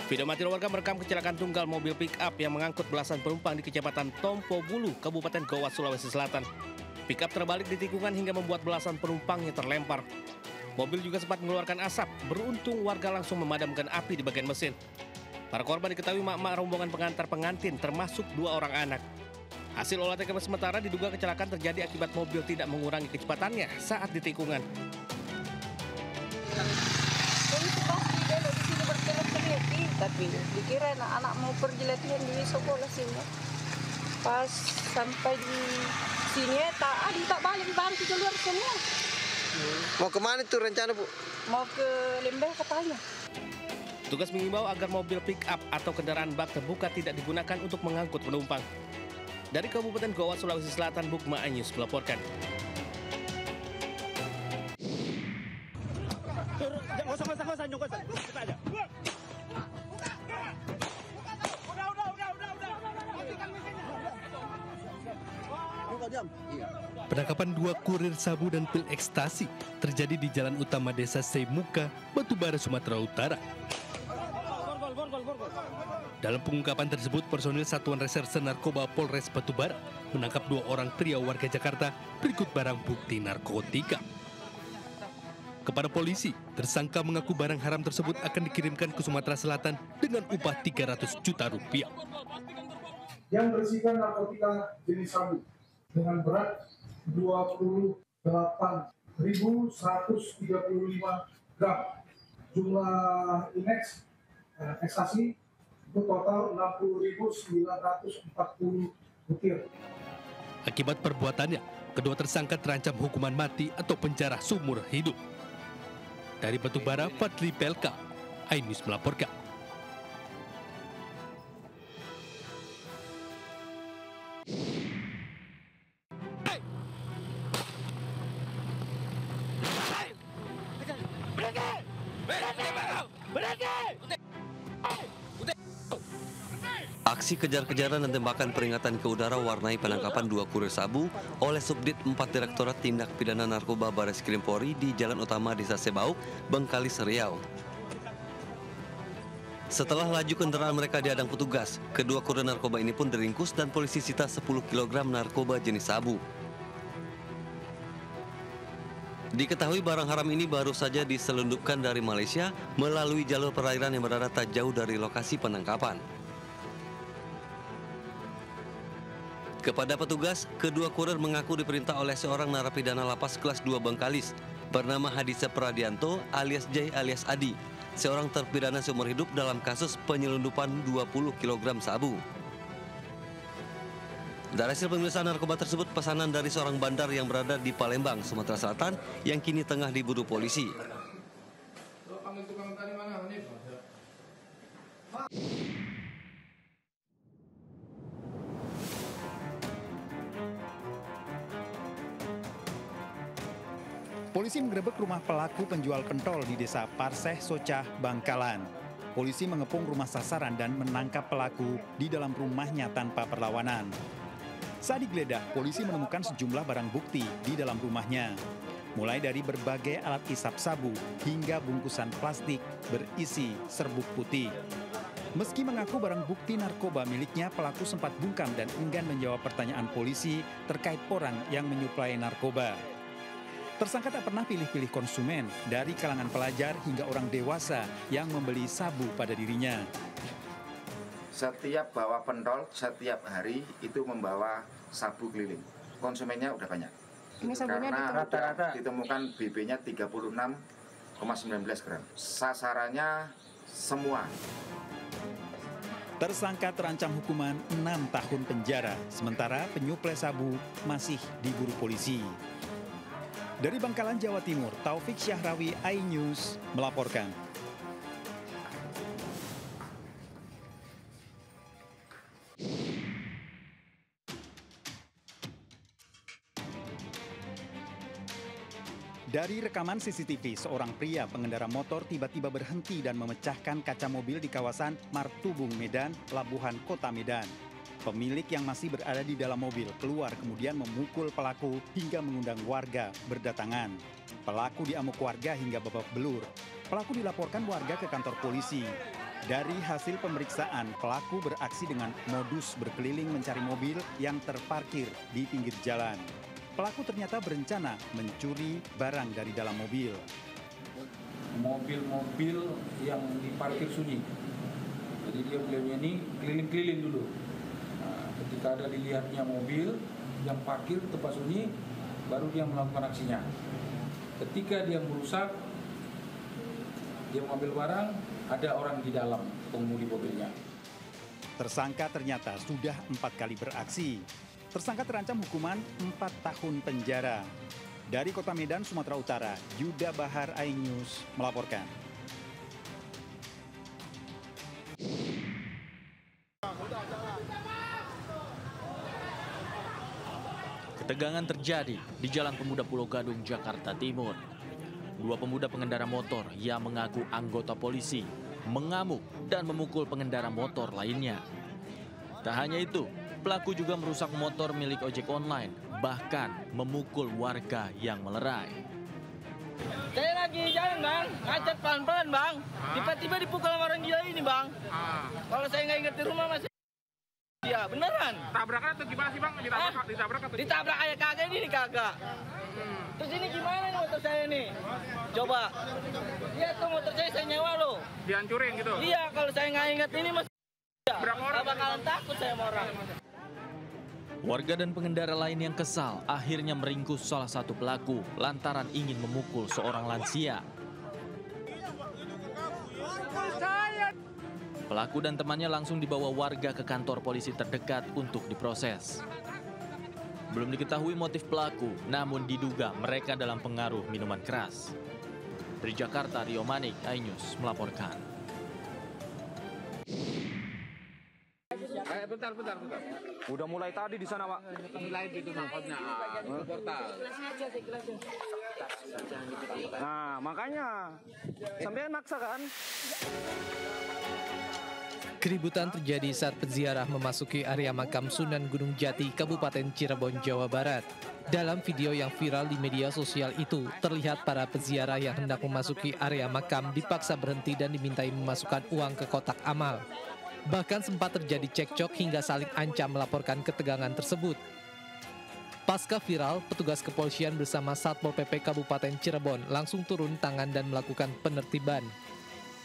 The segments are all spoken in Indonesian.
Video amatir warga merekam kecelakaan tunggal mobil pick-up yang mengangkut belasan penumpang di Kecamatan Tompo Bulu, Kabupaten Goa, Sulawesi Selatan. Pick-up terbalik di tikungan hingga membuat belasan penumpangnya terlempar. Mobil juga sempat mengeluarkan asap, beruntung warga langsung memadamkan api di bagian mesin. Para korban diketahui mak-mak rombongan pengantar pengantin, termasuk 2 orang anak. Hasil olah TKP sementara diduga kecelakaan terjadi akibat mobil tidak mengurangi kecepatannya saat di tikungan. Tapi dikira anak mau pergi latihan di sekolah sini. Pas sampai di sini tak balik keluar semua. Mau kemana tuh rencana, Bu? Mau ke Lembeh katanya. Tugas mengimbau agar mobil pick-up atau kendaraan bak terbuka tidak digunakan untuk mengangkut penumpang. Dari Kabupaten Goa, Sulawesi Selatan, Bukma Anyus melaporkan. Penangkapan 2 kurir sabu dan pil ekstasi terjadi di Jalan Utama Desa Semuka, Batubara, Sumatera Utara. Dalam pengungkapan tersebut, personil Satuan Reserse Narkoba Polres Batubara menangkap 2 orang pria warga Jakarta berikut barang bukti narkotika. Kepada polisi, tersangka mengaku barang haram tersebut akan dikirimkan ke Sumatera Selatan dengan upah 300 juta rupiah. Yang berisikan narkotika jenis sabu dengan berat 28.135 gram. Jumlah indeks ekstasi itu total 60.940 butir. Akibat perbuatannya, kedua tersangka terancam hukuman mati atau penjara seumur hidup. Dari Batubara, Fadli Pelka, iNews melaporkan. Aksi kejar-kejaran dan tembakan peringatan ke udara warnai penangkapan 2 kurir sabu oleh Subdit 4 Direktorat Tindak Pidana Narkoba Bareskrim Polri di Jalan Utama Desa Sebauk, Bengkalis, Riau. Setelah laju kendaraan mereka dihadang petugas, kedua kurir narkoba ini pun diringkus dan polisi sita 10 kg narkoba jenis sabu. Diketahui barang haram ini baru saja diselundupkan dari Malaysia melalui jalur perairan yang berada tak jauh dari lokasi penangkapan. Kepada petugas, kedua kurir mengaku diperintah oleh seorang narapidana lapas kelas 2 Bengkalis bernama Hadisa Pradianto alias J alias Adi, seorang terpidana seumur hidup dalam kasus penyelundupan 20 kg sabu. Dari hasil pemeriksaan narkoba tersebut pesanan dari seorang bandar yang berada di Palembang, Sumatera Selatan yang kini tengah diburu polisi. Polisi menggerebek rumah pelaku penjual pentol di Desa Parseh, Socah, Bangkalan. Polisi mengepung rumah sasaran dan menangkap pelaku di dalam rumahnya tanpa perlawanan. Saat digeledah, polisi menemukan sejumlah barang bukti di dalam rumahnya. Mulai dari berbagai alat isap sabu hingga bungkusan plastik berisi serbuk putih. Meski mengaku barang bukti narkoba miliknya, pelaku sempat bungkam dan enggan menjawab pertanyaan polisi terkait orang yang menyuplai narkoba. Tersangka tak pernah pilih-pilih konsumen, dari kalangan pelajar hingga orang dewasa yang membeli sabu pada dirinya. Setiap bawa pentol, setiap hari itu membawa sabu keliling. Konsumennya udah banyak. Ini sabunya karena rata-rata ditemukan BB-nya 36,19 gram. Sasarannya semua. Tersangka terancam hukuman 6 tahun penjara, sementara penyuplai sabu masih diburu polisi. Dari Bangkalan, Jawa Timur, Taufik Syahrawi, iNews melaporkan. Dari rekaman CCTV, seorang pria pengendara motor tiba-tiba berhenti dan memecahkan kaca mobil di kawasan Martubung, Medan, Labuhan Kota Medan. Pemilik yang masih berada di dalam mobil keluar kemudian memukul pelaku hingga mengundang warga berdatangan. Pelaku diamuk warga hingga babak belur. Pelaku dilaporkan warga ke kantor polisi. Dari hasil pemeriksaan, pelaku beraksi dengan modus berkeliling mencari mobil yang terparkir di pinggir jalan. Pelaku ternyata berencana mencuri barang dari dalam mobil. Mobil-mobil yang diparkir sunyi. Jadi dia beliaunya ini keliling-keliling dulu. Nah, ketika ada dilihatnya mobil yang parkir tempat sunyi, baru dia melakukan aksinya. Ketika dia merusak, dia mengambil barang, ada orang di dalam pengemudi mobilnya. Tersangka ternyata sudah 4 kali beraksi. Tersangka terancam hukuman 4 tahun penjara. Dari Kota Medan, Sumatera Utara, Yuda Bahar, iNews melaporkan. Ketegangan terjadi di Jalan Pemuda Pulau Gadung, Jakarta Timur. Dua pemuda pengendara motor yang mengaku anggota polisi mengamuk dan memukul pengendara motor lainnya. Tak hanya itu, pelaku juga merusak motor milik ojek online, bahkan memukul warga yang melerai. Saya lagi jalan bang, ngacet pelan-pelan bang, tiba-tiba dipukul sama orang gila ini bang. Kalau saya nggak ingat di rumah masih. Ya beneran. Tabrakan atau gimana sih bang? Ditabrak atau? Ditabrak kayak kagak ini kagak. Terus ini gimana nih motor saya nih? Coba. Lihat tuh motor saya nyewa loh. Dihancurin gitu? Iya, kalau saya nggak ingat ini masih. Berapa orang? Gak bakalan takut saya sama orang. Warga dan pengendara lain yang kesal akhirnya meringkus salah satu pelaku lantaran ingin memukul seorang lansia. Pelaku dan temannya langsung dibawa warga ke kantor polisi terdekat untuk diproses. Belum diketahui motif pelaku, namun diduga mereka dalam pengaruh minuman keras. Dari Jakarta, Rio Manik, iNews melaporkan. Bentar. Udah mulai tadi di sana, Pak. Mulai itu maksudnya itu portal. Nah, makanya sampean maksa kan? Keributan terjadi saat peziarah memasuki area makam Sunan Gunung Jati, Kabupaten Cirebon, Jawa Barat. Dalam video yang viral di media sosial itu, terlihat para peziarah yang hendak memasuki area makam dipaksa berhenti dan dimintai memasukkan uang ke kotak amal. Bahkan sempat terjadi cekcok hingga saling ancam melaporkan ketegangan tersebut. Pasca viral, petugas kepolisian bersama Satpol PP Kabupaten Cirebon langsung turun tangan dan melakukan penertiban.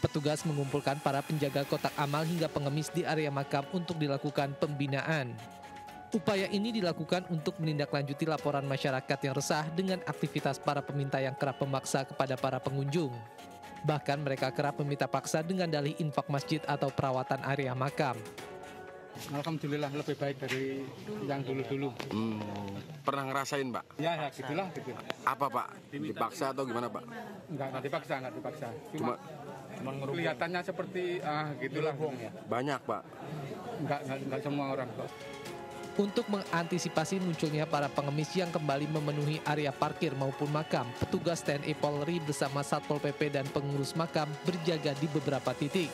Petugas mengumpulkan para penjaga kotak amal hingga pengemis di area makam untuk dilakukan pembinaan. Upaya ini dilakukan untuk menindaklanjuti laporan masyarakat yang resah dengan aktivitas para peminta yang kerap memaksa kepada para pengunjung. Bahkan mereka kerap meminta paksa dengan dalih infak masjid atau perawatan area makam. Alhamdulillah lebih baik dari yang dulu-dulu. Pernah ngerasain, Pak? Ya gitulah. Apa, Pak? Dipaksa atau gimana, Pak? Enggak dipaksa. Cuma kelihatannya seperti gitulah. Banyak, Pak. Enggak semua orang kok. Untuk mengantisipasi munculnya para pengemis yang kembali memenuhi area parkir maupun makam, petugas TNI Polri bersama Satpol PP dan pengurus makam berjaga di beberapa titik.